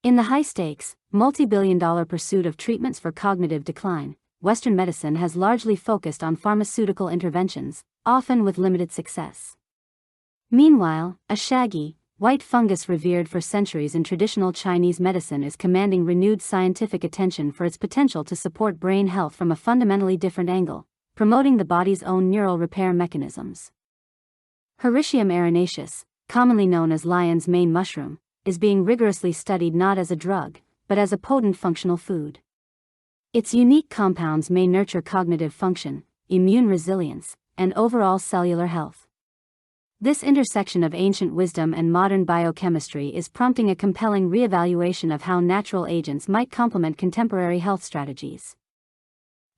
In the high-stakes, multi-billion-dollar pursuit of treatments for cognitive decline, Western medicine has largely focused on pharmaceutical interventions, often with limited success. Meanwhile, a shaggy, white fungus revered for centuries in traditional Chinese medicine is commanding renewed scientific attention for its potential to support brain health from a fundamentally different angle, promoting the body's own neural repair mechanisms. Hericium erinaceus, commonly known as lion's mane mushroom, is being rigorously studied not as a drug, but as a potent functional food. Its unique compounds may nurture cognitive function, immune resilience, and overall cellular health. This intersection of ancient wisdom and modern biochemistry is prompting a compelling reevaluation of how natural agents might complement contemporary health strategies.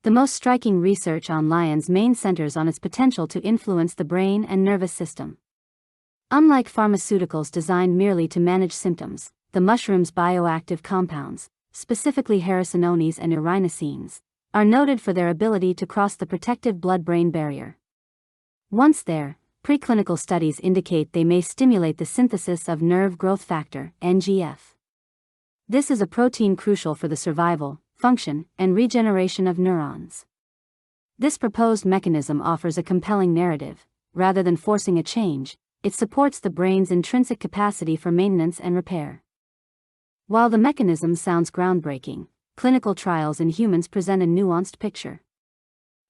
The most striking research on lion's mane centers on its potential to influence the brain and nervous system. Unlike pharmaceuticals designed merely to manage symptoms, the mushroom's bioactive compounds, specifically hericenones and erinacines, are noted for their ability to cross the protective blood-brain barrier. Once there, preclinical studies indicate they may stimulate the synthesis of nerve growth factor, NGF. This is a protein crucial for the survival, function, and regeneration of neurons. This proposed mechanism offers a compelling narrative. Rather than forcing a change, it supports the brain's intrinsic capacity for maintenance and repair. While the mechanism sounds groundbreaking, clinical trials in humans present a nuanced picture.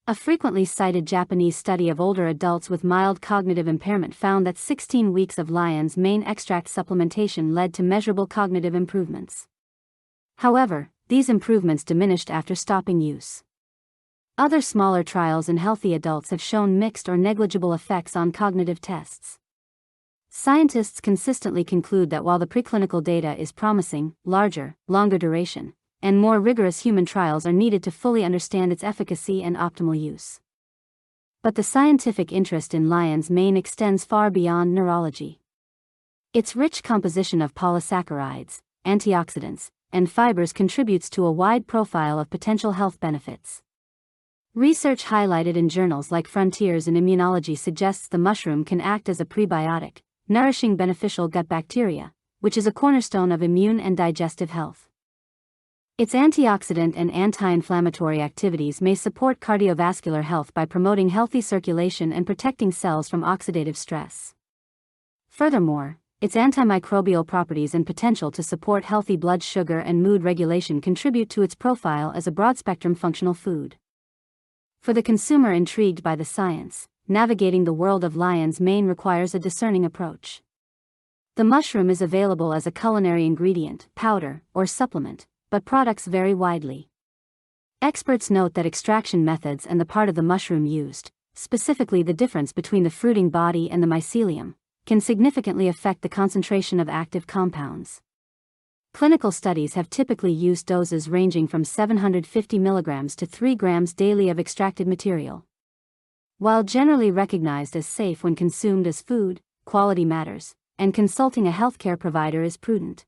A frequently cited Japanese study of older adults with mild cognitive impairment found that 16 weeks of lion's mane extract supplementation led to measurable cognitive improvements. However, these improvements diminished after stopping use. Other smaller trials in healthy adults have shown mixed or negligible effects on cognitive tests. Scientists consistently conclude that while the preclinical data is promising, larger, longer duration, and more rigorous human trials are needed to fully understand its efficacy and optimal use. But the scientific interest in lion's mane extends far beyond neurology. Its rich composition of polysaccharides, antioxidants, and fibers contributes to a wide profile of potential health benefits. Research highlighted in journals like Frontiers in Immunology suggests the mushroom can act as a prebiotic, nourishing beneficial gut bacteria, which is a cornerstone of immune and digestive health. Its antioxidant and anti-inflammatory activities may support cardiovascular health by promoting healthy circulation and protecting cells from oxidative stress. Furthermore, its antimicrobial properties and potential to support healthy blood sugar and mood regulation contribute to its profile as a broad-spectrum functional food. For the consumer intrigued by the science, navigating the world of lion's mane requires a discerning approach. The mushroom is available as a culinary ingredient, powder, or supplement, but products vary widely. Experts note that extraction methods and the part of the mushroom used, specifically the difference between the fruiting body and the mycelium, can significantly affect the concentration of active compounds. Clinical studies have typically used doses ranging from 750 mg to 3 grams daily of extracted material. While generally recognized as safe when consumed as food, quality matters, and consulting a healthcare provider is prudent.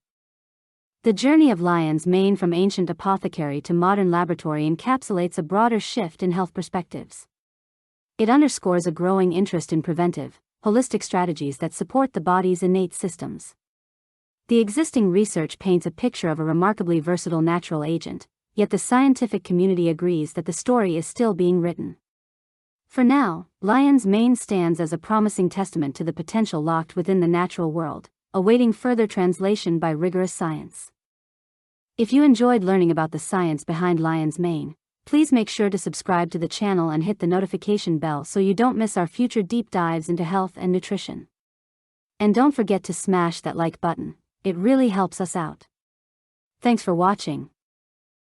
The journey of lion's mane from ancient apothecary to modern laboratory encapsulates a broader shift in health perspectives. It underscores a growing interest in preventive, holistic strategies that support the body's innate systems. The existing research paints a picture of a remarkably versatile natural agent, yet the scientific community agrees that the story is still being written. For now, lion's mane stands as a promising testament to the potential locked within the natural world, awaiting further translation by rigorous science. If you enjoyed learning about the science behind lion's mane, please make sure to subscribe to the channel and hit the notification bell so you don't miss our future deep dives into health and nutrition. And don't forget to smash that like button, it really helps us out. Thanks for watching.